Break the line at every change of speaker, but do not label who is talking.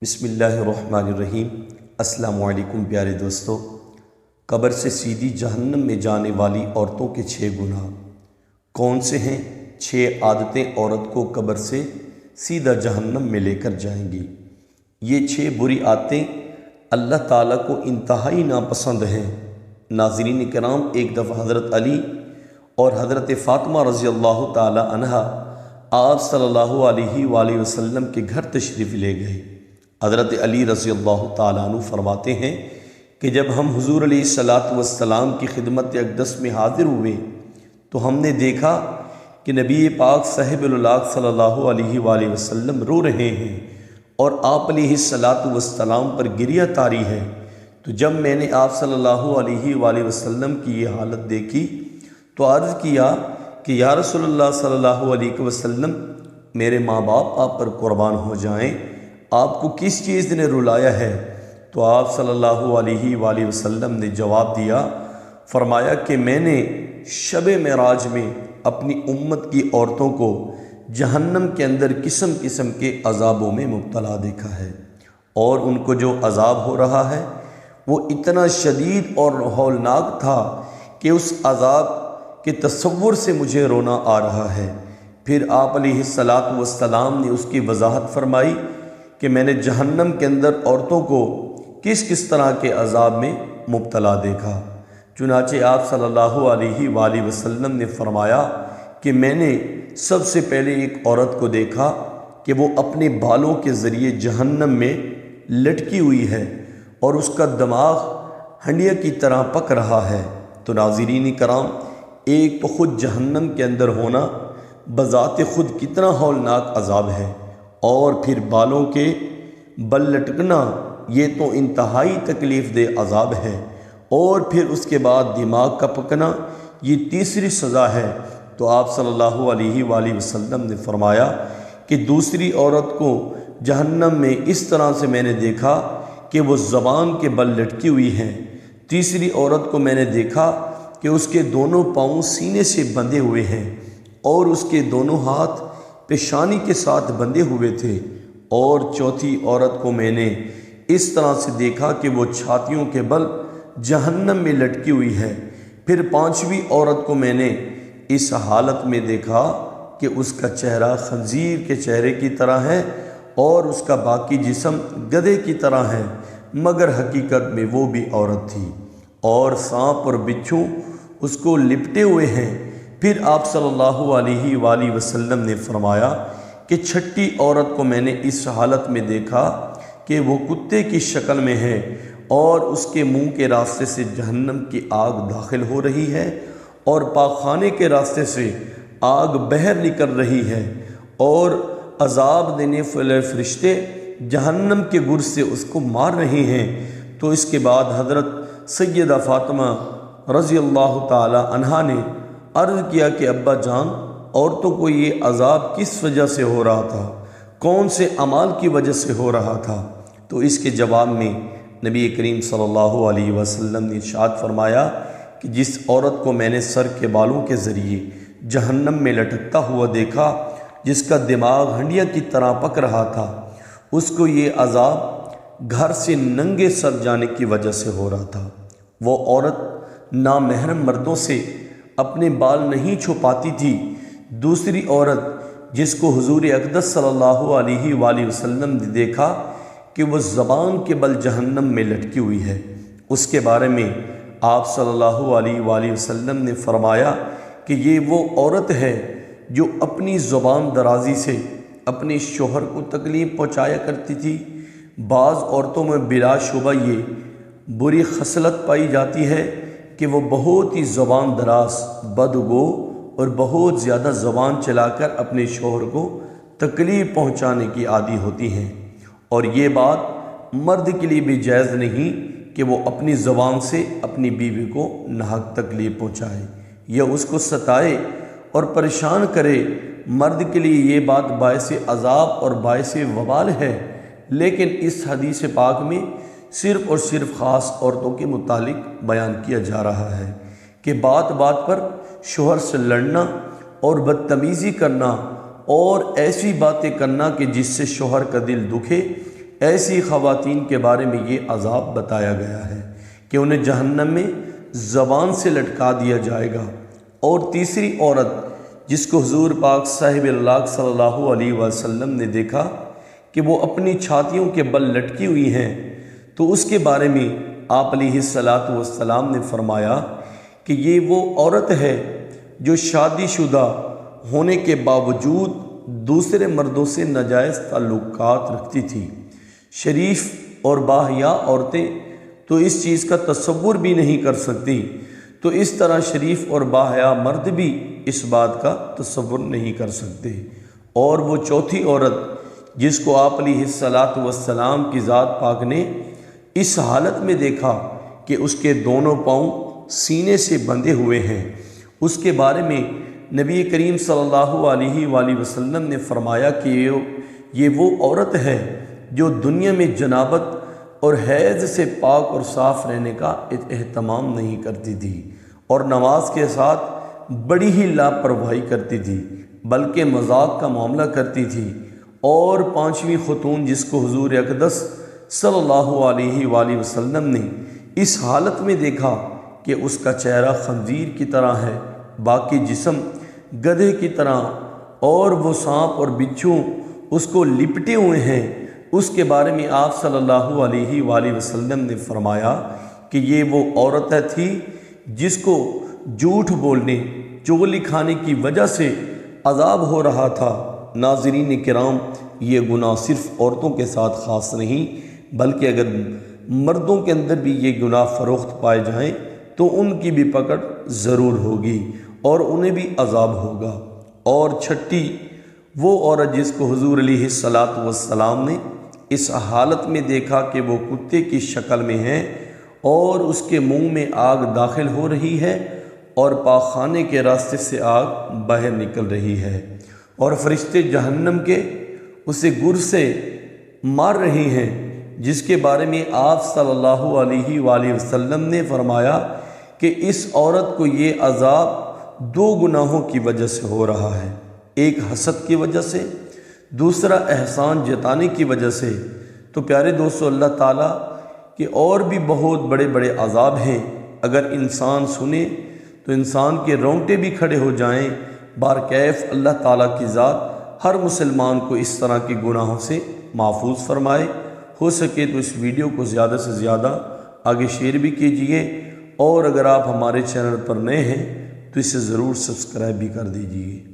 بسم اللہ الرحمن الرحیم۔ السلام علیکم پیارے دوستو۔ قبر سے سیدھی جہنم میں جانے والی عورتوں کے 6 گناہ کون سے ہیں؟ 6 عادتیں عورت کو قبر سے سیدھا جہنم میں لے کر جائیں گی۔ یہ 6 بری عادتیں اللہ تعالیٰ کو انتہائی ناپسند ہیں۔ ناظرین کرام، ایک دفعہ حضرت علی اور حضرت فاطمہ رضی اللہ تعالی عنہا آپ صلی اللہ علیہ وآلہ وسلم کے گھر تشریف لے گئے۔ حضرت علی رضی اللہ تعالیٰ عنہ فرماتے ہیں کہ جب ہم حضور علیہ السلام کی خدمت اقدس میں حاضر ہوئے تو ہم نے دیکھا کہ نبی پاک صاحب اللہ صلی اللہ علیہ وآلہ وسلم رو رہے ہیں اور آپ علیہ السلام پر گریہ طاری ہے۔ تو جب میں نے آپ صلی اللہ علیہ وآلہ وسلم کی یہ حالت دیکھی تو عرض کیا کہ یا رسول اللہ صلی اللہ علیہ وسلم، میرے ماں باپ آپ پر قربان ہو جائیں، آپ کو کس چیز نے رلایا ہے؟ تو آپ صلی اللہ علیہ وآلہ وسلم نے جواب دیا، فرمایا کہ میں نے شب معراج میں اپنی امت کی عورتوں کو جہنم کے اندر قسم قسم کے عذابوں میں مبتلا دیکھا ہے، اور ان کو جو عذاب ہو رہا ہے وہ اتنا شدید اور ہولناک تھا کہ اس عذاب کے تصور سے مجھے رونا آ رہا ہے۔ پھر آپ علیہ السلام نے اس کی وضاحت فرمائی کہ میں نے جہنم کے اندر عورتوں کو کس کس طرح کے عذاب میں مبتلا دیکھا۔ چنانچہ آپ صلی اللہ علیہ وآلہ وسلم نے فرمایا کہ میں نے سب سے پہلے ایک عورت کو دیکھا کہ وہ اپنے بالوں کے ذریعے جہنم میں لٹکی ہوئی ہے اور اس کا دماغ ہنڈیا کی طرح پک رہا ہے۔ تو ناظرین کرام، ایک تو خود جہنم کے اندر ہونا بذات خود کتنا ہولناک عذاب ہے، اور پھر بالوں کے بل لٹکنا یہ تو انتہائی تکلیف دہ عذاب ہے، اور پھر اس کے بعد دماغ کا پکنا یہ تیسری سزا ہے۔ تو آپ صلی اللہ علیہ وآلہ وسلم نے فرمایا کہ دوسری عورت کو جہنم میں اس طرح سے میں نے دیکھا کہ وہ زبان کے بل لٹکی ہوئی ہیں۔ تیسری عورت کو میں نے دیکھا کہ اس کے دونوں پاؤں سینے سے بندھے ہوئے ہیں اور اس کے دونوں ہاتھ پیشانی کے ساتھ بندھے ہوئے تھے، اور چوتھی عورت کو میں نے اس طرح سے دیکھا کہ وہ چھاتیوں کے بل جہنم میں لٹکی ہوئی ہے۔ پھر پانچویں عورت کو میں نے اس حالت میں دیکھا کہ اس کا چہرہ خنزیر کے چہرے کی طرح ہے اور اس کا باقی جسم گدھے کی طرح ہے، مگر حقیقت میں وہ بھی عورت تھی، اور سانپ اور بچھو اس کو لپٹے ہوئے ہیں۔ پھر آپ صلی اللہ علیہ وآلہ وسلم نے فرمایا کہ چھٹی عورت کو میں نے اس حالت میں دیکھا کہ وہ کتے کی شکل میں ہے اور اس کے منہ کے راستے سے جہنم کی آگ داخل ہو رہی ہے اور پاخانے کے راستے سے آگ باہر نکل رہی ہے، اور عذاب دینے والے فرشتے جہنم کے گر سے اس کو مار رہے ہیں۔ تو اس کے بعد حضرت سیدہ فاطمہ رضی اللہ تعالی عنہا نے عرض کیا کہ ابا جان، عورتوں کو یہ عذاب کس وجہ سے ہو رہا تھا؟ کون سے اعمال کی وجہ سے ہو رہا تھا؟ تو اس کے جواب میں نبی کریم صلی اللہ علیہ وسلم نے ارشاد فرمایا کہ جس عورت کو میں نے سر کے بالوں کے ذریعے جہنم میں لٹکتا ہوا دیکھا، جس کا دماغ ہنڈیا کی طرح پک رہا تھا، اس کو یہ عذاب گھر سے ننگے سر جانے کی وجہ سے ہو رہا تھا۔ وہ عورت نامحرم مردوں سے اپنے بال نہیں چھپاتی تھی۔ دوسری عورت جس کو حضور اقدس صلی اللہ علیہ وآلہ وسلم نے دیکھا کہ وہ زبان کے بل جہنم میں لٹکی ہوئی ہے، اس کے بارے میں آپ صلی اللہ علیہ وآلہ وسلم نے فرمایا کہ یہ وہ عورت ہے جو اپنی زبان درازی سے اپنے شوہر کو تکلیف پہنچایا کرتی تھی۔ بعض عورتوں میں بلا شبہ یہ بری خصلت پائی جاتی ہے کہ وہ بہت ہی زبان دراز، بدگو اور بہت زیادہ زبان چلا کر اپنے شوہر کو تکلیف پہنچانے کی عادی ہوتی ہیں، اور یہ بات مرد کے لیے بھی جائز نہیں کہ وہ اپنی زبان سے اپنی بیوی کو ناحق تکلیف پہنچائے یا اس کو ستائے اور پریشان کرے۔ مرد کے لیے یہ بات باعث عذاب اور باعث وبال ہے، لیکن اس حدیث پاک میں صرف اور صرف خاص عورتوں کے متعلق بیان کیا جا رہا ہے کہ بات بات پر شوہر سے لڑنا اور بدتمیزی کرنا اور ایسی باتیں کرنا کہ جس سے شوہر کا دل دکھے، ایسی خواتین کے بارے میں یہ عذاب بتایا گیا ہے کہ انہیں جہنم میں زبان سے لٹکا دیا جائے گا۔ اور تیسری عورت جس کو حضور پاک صاحب اللہ صلی اللہ علیہ وسلم نے دیکھا کہ وہ اپنی چھاتیوں کے بل لٹکی ہوئی ہیں، تو اس کے بارے میں آپ علیہ الصلاۃ والسلام نے فرمایا کہ یہ وہ عورت ہے جو شادی شدہ ہونے کے باوجود دوسرے مردوں سے ناجائز تعلقات رکھتی تھی۔ شریف اور باحیا عورتیں تو اس چیز کا تصور بھی نہیں کر سکتی، تو اس طرح شریف اور باحیا مرد بھی اس بات کا تصور نہیں کر سکتے۔ اور وہ چوتھی عورت جس کو آپ علیہ الصلاۃ والسلام کی ذات پاک نے اس حالت میں دیکھا کہ اس کے دونوں پاؤں سینے سے بندھے ہوئے ہیں، اس کے بارے میں نبی کریم صلی اللہ علیہ وآلہ وسلم نے فرمایا کہ یہ وہ عورت ہے جو دنیا میں جنابت اور حیض سے پاک اور صاف رہنے کا اہتمام نہیں کرتی تھی، اور نماز کے ساتھ بڑی ہی لاپرواہی کرتی تھی، بلکہ مذاق کا معاملہ کرتی تھی۔ اور پانچویں خاتون جس کو حضور اقدس صلی اللہ علیہ وآلہ وسلم نے اس حالت میں دیکھا کہ اس کا چہرہ خنزیر کی طرح ہے، باقی جسم گدھے کی طرح، اور وہ سانپ اور بچھو اس کو لپٹے ہوئے ہیں، اس کے بارے میں آپ صلی اللہ علیہ وآلہ وسلم نے فرمایا کہ یہ وہ عورت تھی جس کو جھوٹ بولنے، چغلی کھانے کی وجہ سے عذاب ہو رہا تھا۔ ناظرین کرام، یہ گناہ صرف عورتوں کے ساتھ خاص نہیں، بلکہ اگر مردوں کے اندر بھی یہ گناہ فروخت پائے جائیں تو ان کی بھی پکڑ ضرور ہوگی اور انہیں بھی عذاب ہوگا۔ اور چھٹی وہ عورت جس کو حضور علیہ الصلاۃ والسلام نے اس حالت میں دیکھا کہ وہ کتے کی شکل میں ہے اور اس کے منہ میں آگ داخل ہو رہی ہے اور پاخانے کے راستے سے آگ باہر نکل رہی ہے، اور فرشتے جہنم کے اسے گر سے مار رہی ہیں، جس کے بارے میں آپ صلی اللہ علیہ وآلہ وسلم نے فرمایا کہ اس عورت کو یہ عذاب دو گناہوں کی وجہ سے ہو رہا ہے، ایک حسد کی وجہ سے، دوسرا احسان جتانے کی وجہ سے۔ تو پیارے دوستو، اللہ تعالیٰ کے اور بھی بہت بڑے بڑے عذاب ہیں، اگر انسان سنے تو انسان کے رونگٹے بھی کھڑے ہو جائیں۔ بارکیف اللہ تعالیٰ کی ذات ہر مسلمان کو اس طرح کے گناہوں سے محفوظ فرمائے۔ ہو سکے تو اس ویڈیو کو زیادہ سے زیادہ آگے شیئر بھی کیجئے، اور اگر آپ ہمارے چینل پر نئے ہیں تو اسے ضرور سبسکرائب بھی کر دیجئے۔